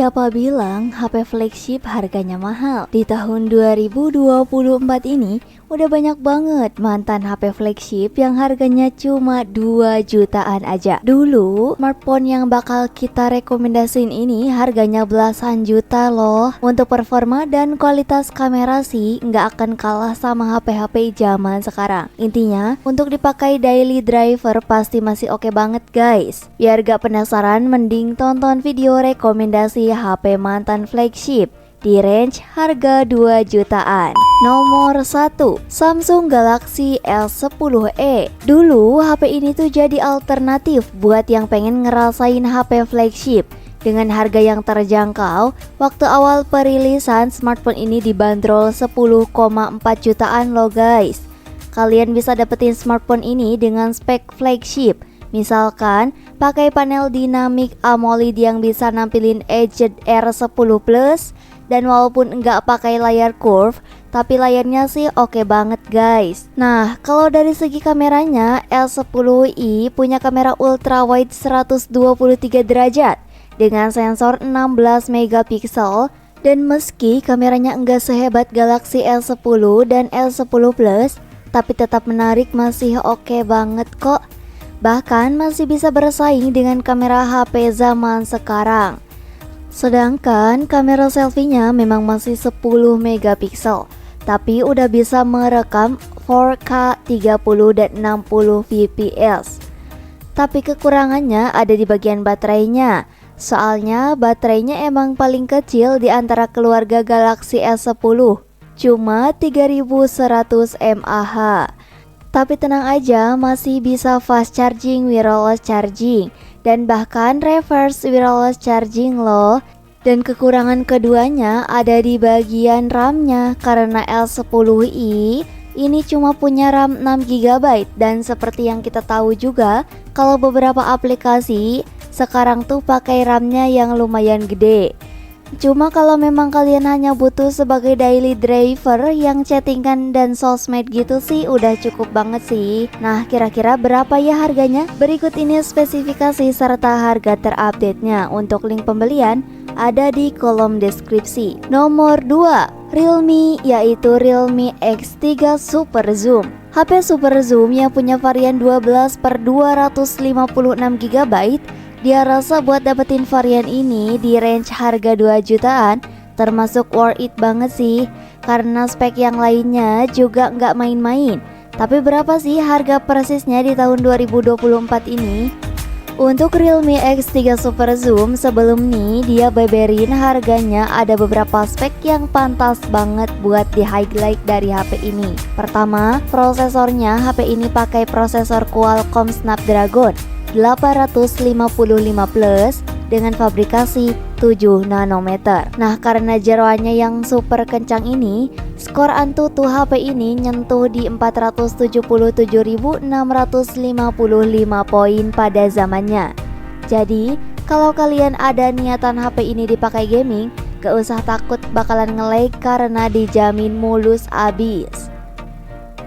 Siapa bilang HP flagship harganya mahal? Di tahun 2024 ini udah banyak banget mantan HP flagship yang harganya cuma 2 jutaan aja. Dulu smartphone yang bakal kita rekomendasiin ini harganya belasan juta loh. Untuk performa dan kualitas kamera sih nggak akan kalah sama HP-HP zaman sekarang. Intinya untuk dipakai daily driver pasti masih oke banget guys. Biar gak penasaran mending tonton video rekomendasi HP mantan flagship di range harga 2 jutaan. Nomor 1, Samsung Galaxy S10e. Dulu HP ini tuh jadi alternatif buat yang pengen ngerasain HP flagship. Dengan harga yang terjangkau, waktu awal perilisan smartphone ini dibanderol 10,4 jutaan loh guys. Kalian bisa dapetin smartphone ini dengan spek flagship. Misalkan pakai panel Dynamic AMOLED yang bisa nampilin Edge R10 Plus, dan walaupun enggak pakai layar curve, tapi layarnya sih oke banget guys. Nah, kalau dari segi kameranya, S10i punya kamera ultra wide 123 derajat dengan sensor 16 megapiksel, dan meski kameranya enggak sehebat Galaxy S10 dan S10 Plus, tapi tetap menarik, masih oke banget kok. Bahkan masih bisa bersaing dengan kamera HP zaman sekarang. Sedangkan kamera selfie-nya memang masih 10 megapiksel, tapi udah bisa merekam 4K 30 dan 60 fps. Tapi kekurangannya ada di bagian baterainya. Soalnya baterainya emang paling kecil di antara keluarga Galaxy S10, cuma 3100 mAh. Tapi tenang aja, masih bisa fast charging, wireless charging, dan bahkan reverse wireless charging loh. Dan kekurangan keduanya ada di bagian RAM-nya, karena S10i ini cuma punya RAM 6 GB. Dan seperti yang kita tahu juga, kalau beberapa aplikasi sekarang tuh pakai RAM-nya yang lumayan gede. Cuma kalau memang kalian hanya butuh sebagai daily driver yang chattingan dan sosmed gitu sih udah cukup banget sih. Nah, kira-kira berapa ya harganya? Berikut ini spesifikasi serta harga terupdate-nya. Untuk link pembelian ada di kolom deskripsi. Nomor 2, Realme, yaitu Realme X3 Super Zoom. HP Super Zoom yang punya varian 12/256 GB. Dia rasa buat dapetin varian ini di range harga 2 jutaan termasuk worth it banget sih, karena spek yang lainnya juga nggak main-main. Tapi berapa sih harga persisnya di tahun 2024 ini? Untuk Realme X3 Super Zoom sebelum nih dia beberin harganya, ada beberapa spek yang pantas banget buat di highlight dari HP ini. Pertama, prosesornya. HP ini pakai prosesor Qualcomm Snapdragon 855 Plus dengan fabrikasi 7 nanometer. Nah, karena jeroannya yang super kencang ini, skor Antutu HP ini nyentuh di 477.655 poin pada zamannya. Jadi, kalau kalian ada niatan HP ini dipakai gaming, gak usah takut bakalan nge-lag karena dijamin mulus abis.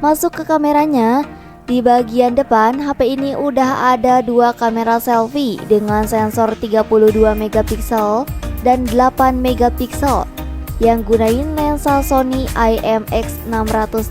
Masuk ke kameranya. Di bagian depan, HP ini udah ada 2 kamera selfie dengan sensor 32 megapiksel dan 8 megapiksel yang gunain lensa Sony IMX616,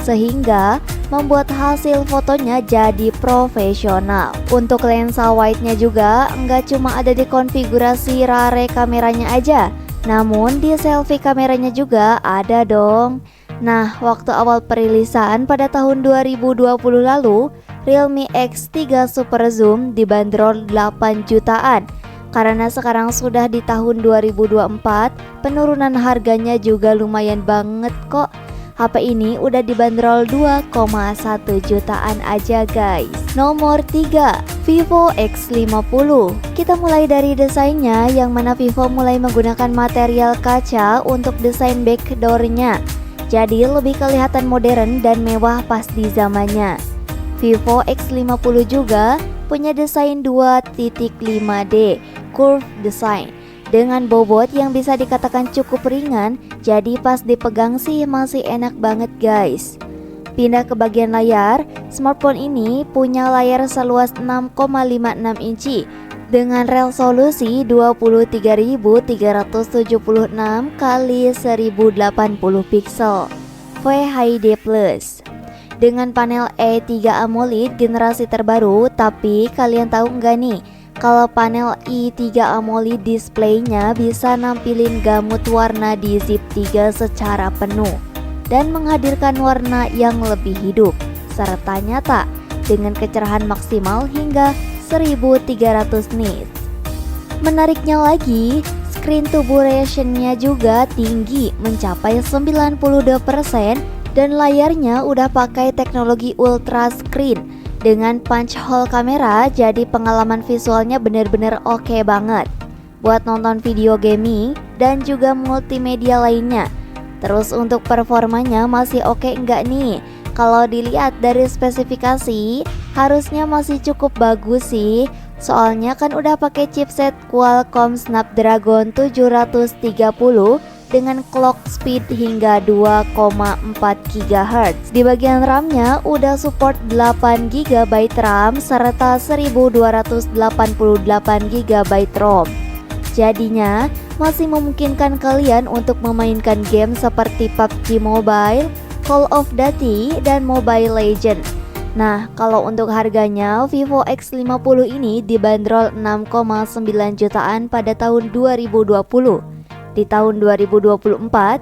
sehingga membuat hasil fotonya jadi profesional. Untuk lensa wide-nya juga nggak cuma ada di konfigurasi rare kameranya aja, namun di selfie kameranya juga ada dong. Nah, waktu awal perilisan pada tahun 2020 lalu, Realme X3 Super Zoom dibanderol 8 jutaan. Karena sekarang sudah di tahun 2024, penurunan harganya juga lumayan banget kok. HP ini udah dibanderol 2,1 jutaan aja guys. Nomor 3, Vivo X50. Kita mulai dari desainnya, yang mana Vivo mulai menggunakan material kaca untuk desain backdoor-nya. Jadi lebih kelihatan modern dan mewah pas di zamannya. Vivo X50 juga punya desain 2.5D curve design dengan bobot yang bisa dikatakan cukup ringan, jadi pas dipegang sih masih enak banget guys. Pindah ke bagian layar, smartphone ini punya layar seluas 6,56 inci dengan resolusi 23.376 kali 1080 pixel VHD+. Dengan panel E3 AMOLED generasi terbaru, tapi kalian tahu nggak nih, kalau panel i3 AMOLED displaynya bisa nampilin gamut warna di ZIP 3 secara penuh dan menghadirkan warna yang lebih hidup serta nyata dengan kecerahan maksimal hingga 1300 nits. Menariknya lagi, screen to duration-nya juga tinggi mencapai 92% dan layarnya udah pakai teknologi ultra screen dengan punch hole kamera, jadi pengalaman visualnya bener-bener oke banget buat nonton video gaming dan juga multimedia lainnya. Terus untuk performanya masih oke enggak nih? Kalau dilihat dari spesifikasi harusnya masih cukup bagus sih. Soalnya kan udah pakai chipset Qualcomm Snapdragon 730 dengan clock speed hingga 2,4 GHz. Di bagian RAM-nya udah support 8 GB RAM serta 1288 GB ROM. Jadinya masih memungkinkan kalian untuk memainkan game seperti PUBG Mobile, Call of Duty, dan Mobile Legends. Nah, kalau untuk harganya, Vivo X50 ini dibanderol 6,9 jutaan pada tahun 2020. Di tahun 2024,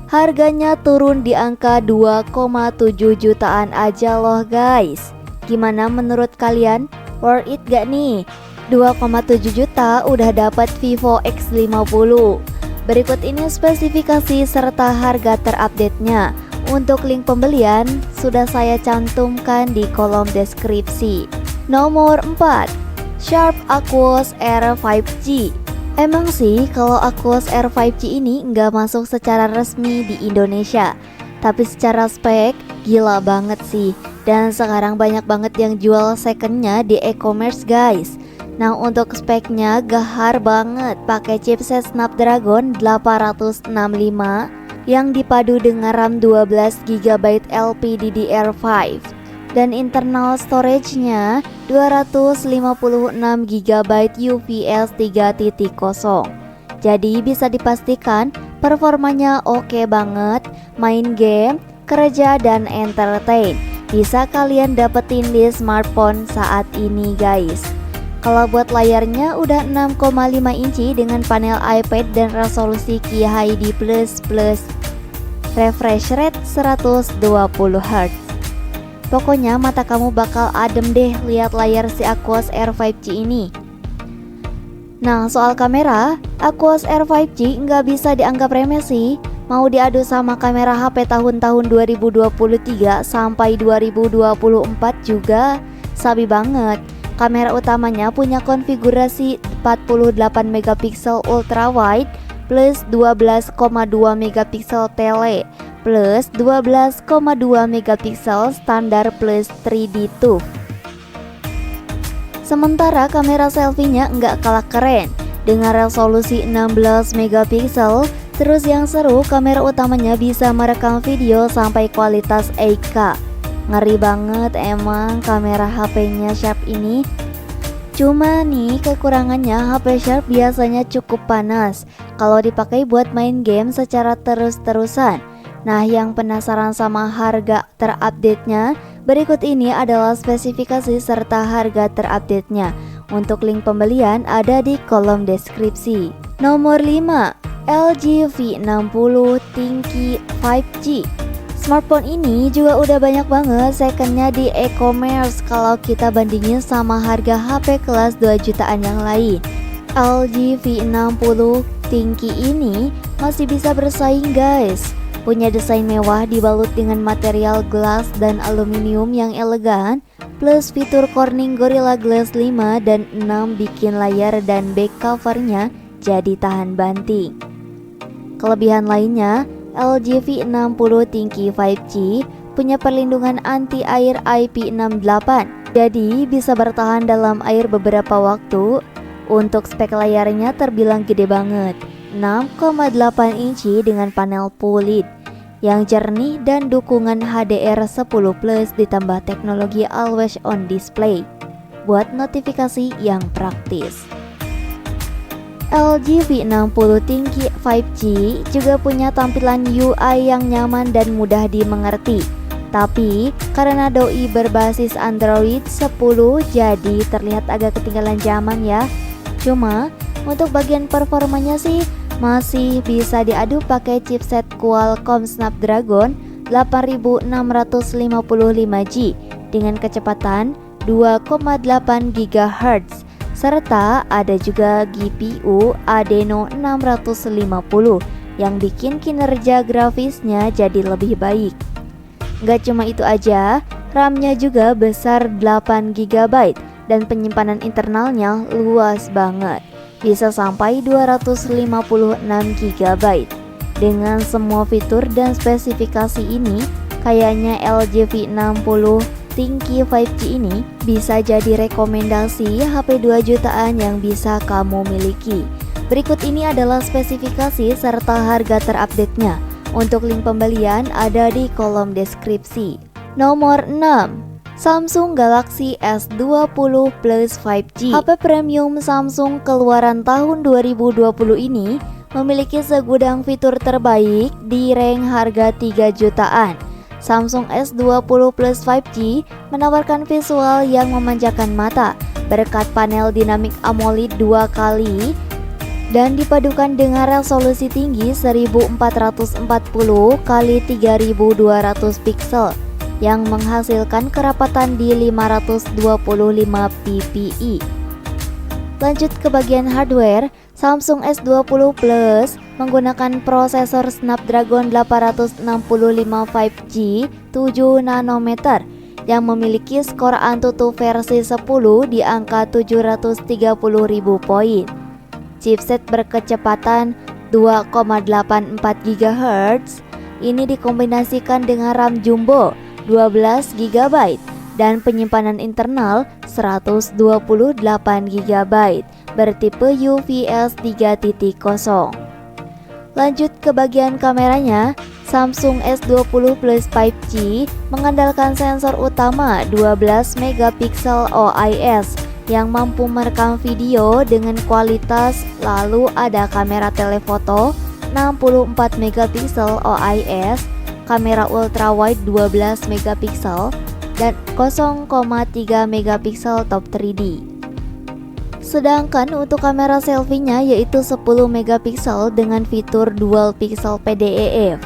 harganya turun di angka 2,7 jutaan aja loh guys. Gimana menurut kalian? Worth it gak nih? 2,7 juta udah dapat Vivo X50. Berikut ini spesifikasi serta harga terupdate-nya. Untuk link pembelian sudah saya cantumkan di kolom deskripsi. Nomor 4, Sharp Aquos Air 5G. Emang sih kalau Aquos Air 5G ini nggak masuk secara resmi di Indonesia, tapi secara spek gila banget sih. Dan sekarang banyak banget yang jual secondnya di e-commerce guys. Nah untuk speknya gahar banget, pakai chipset Snapdragon 865 yang dipadu dengan RAM 12 GB LPDDR5 dan internal storage-nya 256 GB UFS 3.0. Jadi bisa dipastikan performanya oke banget, main game, kerja, dan entertain. Bisa kalian dapetin di smartphone saat ini guys. Kalau buat layarnya udah 6,5 inci dengan panel iPad dan resolusi QHD++, refresh rate 120 Hz. Pokoknya mata kamu bakal adem deh lihat layar si Aquos Air 5G ini. Nah soal kamera, Aquos Air 5G nggak bisa dianggap remeh sih. Mau diadu sama kamera HP tahun-tahun 2023 sampai 2024 juga sabi banget. Kamera utamanya punya konfigurasi 48 megapiksel ultra wide plus 12,2 megapiksel tele plus 12,2 megapiksel standar plus 3D ToF. Sementara kamera selfie-nya nggak kalah keren dengan resolusi 16 megapiksel. Terus yang seru, kamera utamanya bisa merekam video sampai kualitas 8K. Ngeri banget emang kamera HP-nya Sharp ini. Cuma nih kekurangannya, HP Sharp biasanya cukup panas kalau dipakai buat main game secara terus-terusan. Nah yang penasaran sama harga terupdate-nya, berikut ini adalah spesifikasi serta harga terupdate-nya. Untuk link pembelian ada di kolom deskripsi. Nomor 5, LG V60 Thinky 5G. Smartphone ini juga udah banyak banget secondnya di e-commerce kalau kita bandingin sama harga HP kelas 2 jutaan yang lain. LG V60 Thinky ini masih bisa bersaing guys. Punya desain mewah dibalut dengan material gelas dan aluminium yang elegan, plus fitur Corning Gorilla Glass 5 dan 6 bikin layar dan back covernya jadi tahan banting. Kelebihan lainnya, LG V60 Thinky 5G punya perlindungan anti-air IP68, jadi bisa bertahan dalam air beberapa waktu. Untuk spek layarnya terbilang gede banget, 6,8 inci dengan panel PULED yang jernih dan dukungan HDR10+ ditambah teknologi Always On Display. buat notifikasi yang praktis. LG V60 Thinky 5G juga punya tampilan UI yang nyaman dan mudah dimengerti. Tapi karena doi berbasis Android 10 jadi terlihat agak ketinggalan zaman ya. Cuma untuk bagian performanya sih masih bisa diadu pakai chipset Qualcomm Snapdragon 8655G dengan kecepatan 2,8 GHz. Serta ada juga GPU Adreno 650 yang bikin kinerja grafisnya jadi lebih baik. Gak cuma itu aja, RAM-nya juga besar 8 GB dan penyimpanan internalnya luas banget, bisa sampai 256 GB. Dengan semua fitur dan spesifikasi ini, kayaknya LG V60 Thinky 5G ini bisa jadi rekomendasi HP 2 jutaan yang bisa kamu miliki. Berikut ini adalah spesifikasi serta harga terupdate-nya. Untuk link pembelian ada di kolom deskripsi. Nomor 6, Samsung Galaxy S20 Plus 5G. HP premium Samsung keluaran tahun 2020 ini memiliki segudang fitur terbaik di rank harga 3 jutaan. Samsung S20 Plus 5G menawarkan visual yang memanjakan mata berkat panel dinamik AMOLED 2 kali dan dipadukan dengan resolusi tinggi 1440 x 3200 pixel yang menghasilkan kerapatan di 525 ppi. Lanjut ke bagian hardware, Samsung S20 Plus menggunakan prosesor Snapdragon 865 5G 7 nanometer yang memiliki skor Antutu versi 10 di angka 730.000 poin. Chipset berkecepatan 2,84 GHz ini dikombinasikan dengan RAM jumbo 12 GB dan penyimpanan internal 128 GB bertipe UFS 3.0. Lanjut ke bagian kameranya, Samsung S20 Plus 5G mengandalkan sensor utama 12 megapiksel OIS yang mampu merekam video dengan kualitas, lalu ada kamera telefoto 64 megapiksel OIS, kamera ultrawide 12 megapiksel, dan 0,3 megapiksel top 3D. Sedangkan untuk kamera selfie-nya yaitu 10 megapiksel dengan fitur dual pixel PDEF.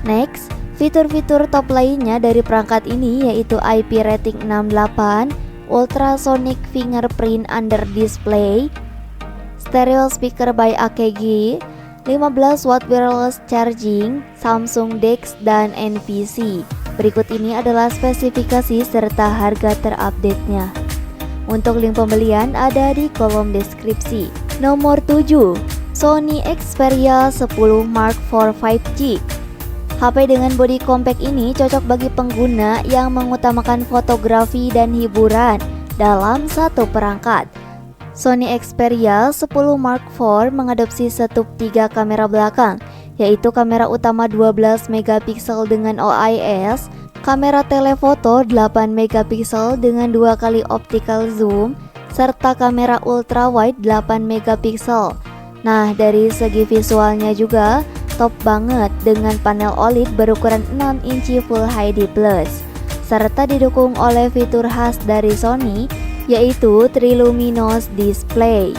Next, fitur-fitur top lainnya dari perangkat ini yaitu IP rating 68, ultrasonic fingerprint under display, stereo speaker by AKG, 15 watt wireless charging, Samsung DeX, dan NPC. Berikut ini adalah spesifikasi serta harga terupdate-nya. Untuk link pembelian ada di kolom deskripsi. Nomor 7, Sony Xperia 10 Mark IV 5G. HP dengan bodi compact ini cocok bagi pengguna yang mengutamakan fotografi dan hiburan dalam satu perangkat. Sony Xperia 10 Mark IV mengadopsi setup 3 kamera belakang, yaitu kamera utama 12 megapiksel dengan OIS, kamera telefoto 8 megapiksel dengan 2 kali optical zoom, serta kamera ultrawide 8 megapiksel. Nah, dari segi visualnya juga top banget dengan panel OLED berukuran 6 inci Full HD+, serta didukung oleh fitur khas dari Sony, yaitu Triluminous Display.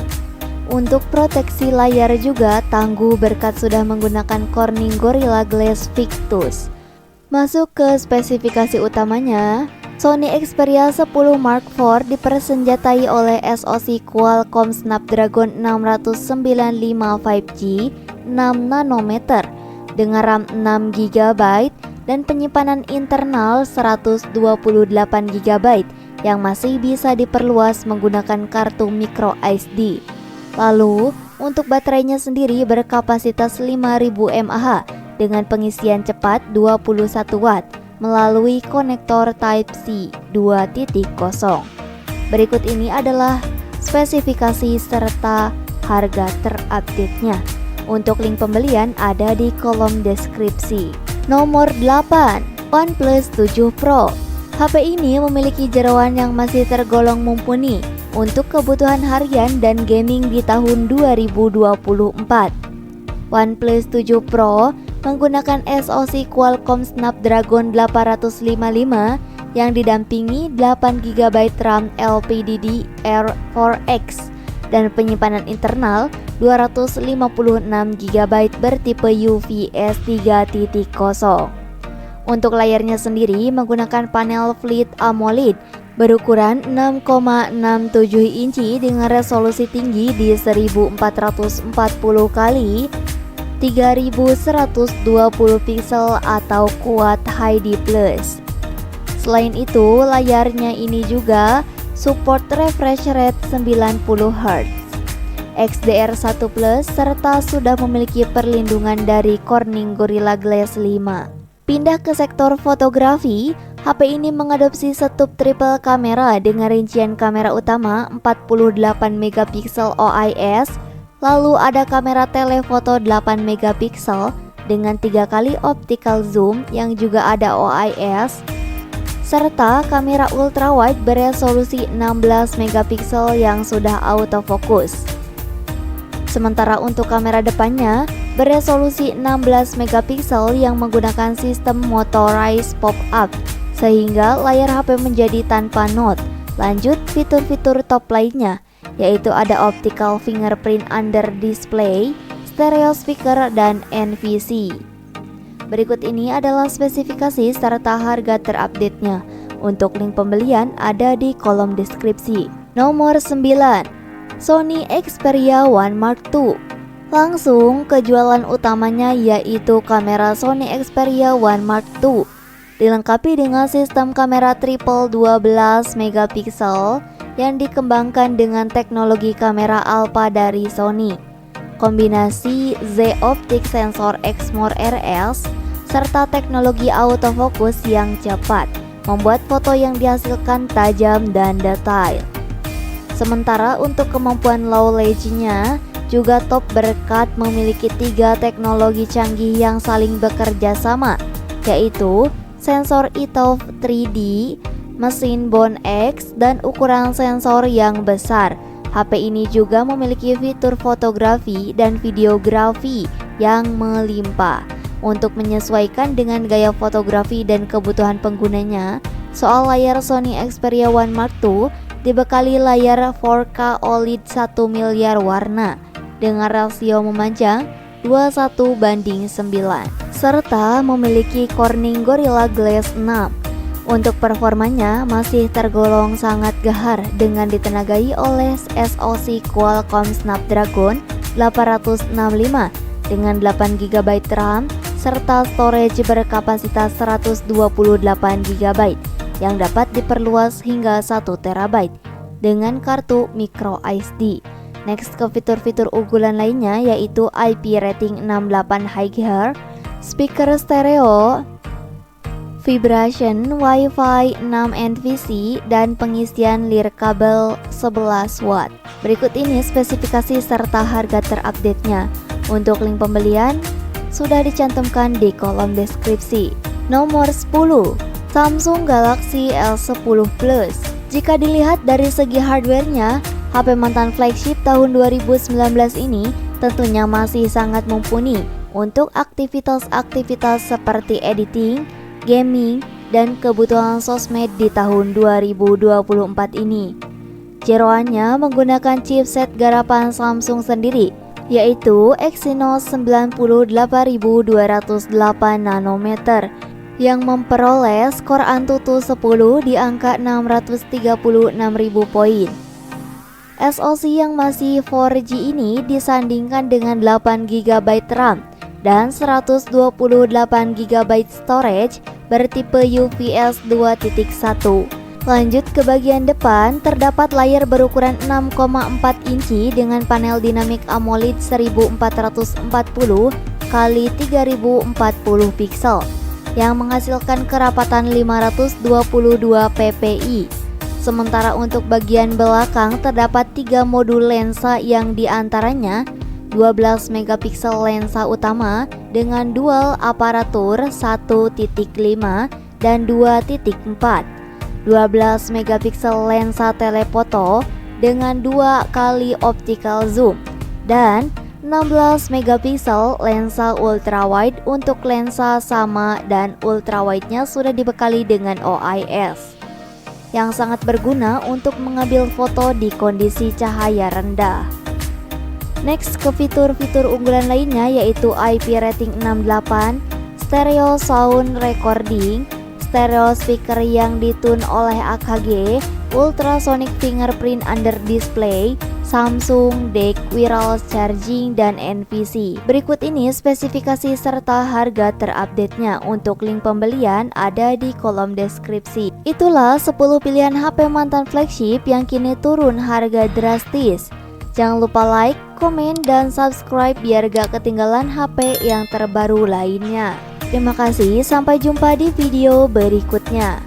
Untuk proteksi layar juga tangguh berkat sudah menggunakan Corning Gorilla Glass Victus. Masuk ke spesifikasi utamanya, Sony Xperia 10 Mark IV dipersenjatai oleh SoC Qualcomm Snapdragon 695 5G 6 nanometer dengan RAM 6 GB dan penyimpanan internal 128 GB yang masih bisa diperluas menggunakan kartu micro SD. Lalu, untuk baterainya sendiri berkapasitas 5000 mAh dengan pengisian cepat 21 watt melalui konektor Type-C 2.0. Berikut ini adalah spesifikasi serta harga terupdate-nya. Untuk link pembelian ada di kolom deskripsi. Nomor 8, OnePlus 7 Pro. HP ini memiliki jeroan yang masih tergolong mumpuni untuk kebutuhan harian dan gaming di tahun 2024. OnePlus 7 Pro menggunakan SoC Qualcomm Snapdragon 855 yang didampingi 8GB RAM LPDDR4X dan penyimpanan internal 256GB bertipe UVS 3.0. Untuk layarnya sendiri menggunakan panel Fleet AMOLED berukuran 6,67 inci dengan resolusi tinggi di 1440 x 3120 pixel atau Quad HD+. Selain itu, layarnya ini juga support refresh rate 90Hz, XDR1+, serta sudah memiliki perlindungan dari Corning Gorilla Glass 5. Pindah ke sektor fotografi, HP ini mengadopsi setup triple kamera dengan rincian kamera utama 48MP OIS, lalu ada kamera telefoto 8MP dengan 3 kali optical zoom yang juga ada OIS, serta kamera ultrawide beresolusi 16MP yang sudah autofocus. Sementara untuk kamera depannya beresolusi 16MP yang menggunakan sistem motorized pop-up sehingga layar HP menjadi tanpa note. Lanjut fitur-fitur top lainnya, yaitu ada optical fingerprint under display, stereo speaker, dan NVC. Berikut ini adalah spesifikasi serta harga terupdate-nya. Untuk link pembelian ada di kolom deskripsi. Nomor 9, Sony Xperia One Mark II. Langsung ke jualan utamanya, yaitu kamera Sony Xperia One Mark II. Dilengkapi dengan sistem kamera triple 12MP yang dikembangkan dengan teknologi kamera alpha dari Sony. Kombinasi Z-Optic Sensor Exmor RS serta teknologi autofocus yang cepat membuat foto yang dihasilkan tajam dan detail. Sementara untuk kemampuan low light-nya juga top berkat memiliki 3 teknologi canggih yang saling bekerja sama, yaitu sensor ETOF 3D, mesin Bond X, dan ukuran sensor yang besar. HP ini juga memiliki fitur fotografi dan videografi yang melimpah. Untuk menyesuaikan dengan gaya fotografi dan kebutuhan penggunanya, soal layar Sony Xperia One Mark II dibekali layar 4K OLED 1 miliar warna dengan rasio memanjang 21:9 serta memiliki Corning Gorilla Glass 6. Untuk performanya masih tergolong sangat gahar dengan ditenagai oleh SoC Qualcomm Snapdragon 865 dengan 8GB RAM serta storage berkapasitas 128GB yang dapat diperluas hingga 1TB dengan kartu micro SD. Next ke fitur-fitur unggulan lainnya, yaitu IP rating 68 Hz, speaker stereo, vibration, Wi-Fi 6 NVC, dan pengisian lir kabel 11 watt. Berikut ini spesifikasi serta harga terupdate-nya. Untuk link pembelian sudah dicantumkan di kolom deskripsi. Nomor 10, Samsung Galaxy S10 Plus. Jika dilihat dari segi hardware-nya, HP mantan flagship tahun 2019 ini tentunya masih sangat mumpuni untuk aktivitas-aktivitas seperti editing, gaming, dan kebutuhan sosmed di tahun 2024 ini. Jeroannya menggunakan chipset garapan Samsung sendiri, yaitu Exynos 98208 nanometer yang memperoleh skor Antutu 10 di angka 636.000 poin. SoC yang masih 4G ini disandingkan dengan 8GB RAM dan 128GB storage bertipe UVS 2.1. Lanjut ke bagian depan, terdapat layar berukuran 6,4 inci dengan panel dinamik AMOLED 1440 x 3040 pixel yang menghasilkan kerapatan 522 ppi. Sementara untuk bagian belakang terdapat 3 modul lensa yang diantaranya 12MP lensa utama dengan dual aparatur 1.5 dan 2.4. 12 megapiksel lensa telefoto dengan 2 kali optical zoom, dan 16 megapiksel lensa ultrawide. Untuk lensa sama dan ultrawide-nya sudah dibekali dengan OIS yang sangat berguna untuk mengambil foto di kondisi cahaya rendah. Next ke fitur-fitur unggulan lainnya yaitu IP rating 68, stereo sound recording, stereo speaker yang ditune oleh AKG, ultrasonic fingerprint under display, Samsung, DeX, wireless charging, dan NVC. Berikut ini spesifikasi serta harga terupdate-nya. Untuk link pembelian ada di kolom deskripsi. Itulah 10 pilihan HP mantan flagship yang kini turun harga drastis. Jangan lupa like, komen, dan subscribe biar gak ketinggalan HP yang terbaru lainnya. Terima kasih, sampai jumpa di video berikutnya.